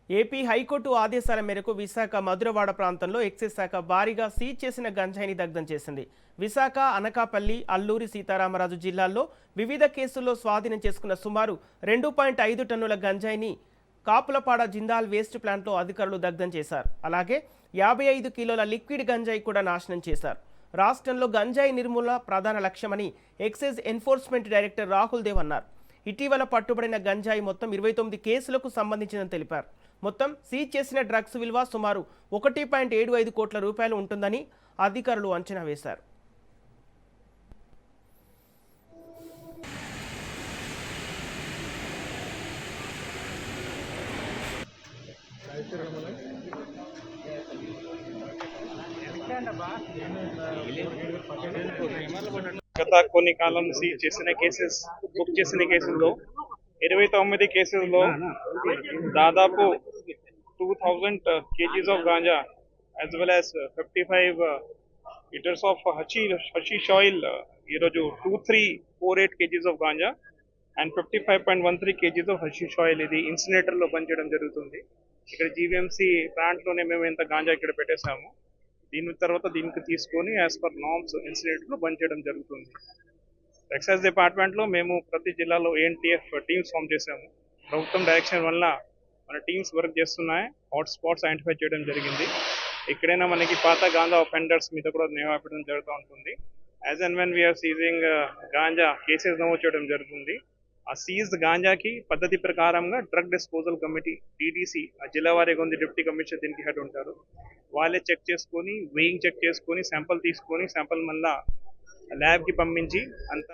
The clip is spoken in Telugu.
ఏపీ హైకోర్టు ఆదేశాల మేరకు విశాఖ మధురవాడ ప్రాంతంలో ఎక్సైజ్ శాఖ భారీగా సీజ్ చేసిన గంజాయిని దగ్ధం చేసింది. విశాఖ, అనకాపల్లి, అల్లూరి సీతారామరాజు జిల్లాల్లో వివిధ కేసుల్లో స్వాధీనం చేసుకున్న సుమారు 2.5 టన్నుల గంజాయిని కాపులపాడ జిందాల్ వేస్ట్ ప్లాంట్లో అధికారులు దగ్ధం చేశారు. అలాగే 55 కిలోల లిక్విడ్ గంజాయి కూడా నాశనం చేశారు. రాష్ట్రంలో గంజాయి నిర్మూలన ప్రధాన లక్ష్యమని excise enforcement director Rahul Dev అన్నారు. ఇటీవల పట్టుబడిన గంజాయి మొత్తం 29 కేసులకు సంబంధించిందని తెలిపారు. మొత్తం సీజ్ చేసిన డ్రగ్స్ విలువ సుమారు 1.75 కోట్ల రూపాయలు ఉంటుందని అధికారులు అంచనా వేశారు. గత కొన్ని కాలం నుంచి బుక్ చేసిన కేసుల్లో 29 కేసుల్లో దాదాపు 2000 kgs of ganja as well as 55 liters of hashish oil ఈరోజు 2348 kgs of ganja and 55.13 kgs of hashish oil ఇది ఇన్సినేటర్ లో పనిచేయడం జరుగుతుంది. ఇక్కడ జీవీఎంసీ ప్లాంట్ లోనే మేము ఇంత గాంజా ఇక్కడ పెట్టేశాము. దీని తర్వాత దీనికి తీసుకొని యాజ్ పర్ నార్మ్స్ ఇన్సినేటర్ లో పనిచేయడం జరుగుతుంది. ఎక్సైజ్ డిపార్ట్మెంట్ లో మేము ప్రతి జిల్లాలో ఏఎన్టీఎఫ్ టీమ్స్ ఫామ్ చేశాము. ప్రభుత్వం డైరెక్షన్ వల్ల మన టీమ్స్ వర్క్ చేస్తున్నాయి. హాట్ స్పాట్స్ ఐడెంటిఫై చేయడం జరిగింది. ఎక్కడైనా మనకి పాత గాంజా అఫెండర్స్ మీద కూడా నిఘా పెట్టడం జరుగుతూ ఉంటుంది. As and when we are seizing ganja cases నమోదు చేయడం జరుగుతుంది. ఆ సీజ్డ్ గాంజాకి పద్ధతి ప్రకారంగా డ్రగ్ డిస్పోజల్ కమిటీ టీడీసీ జిల్లా వారీగా ఉంది, డిప్యూటీ కమిషనర్ దీనికి హెడ్ ఉంటారు. వాళ్ళే చెక్ చేసుకొని వెయింగ్ చెక్ చేసుకొని శాంపుల్ తీసుకొని శాంపుల్ మళ్ళా ల్యాబ్కి పంపించి అంతా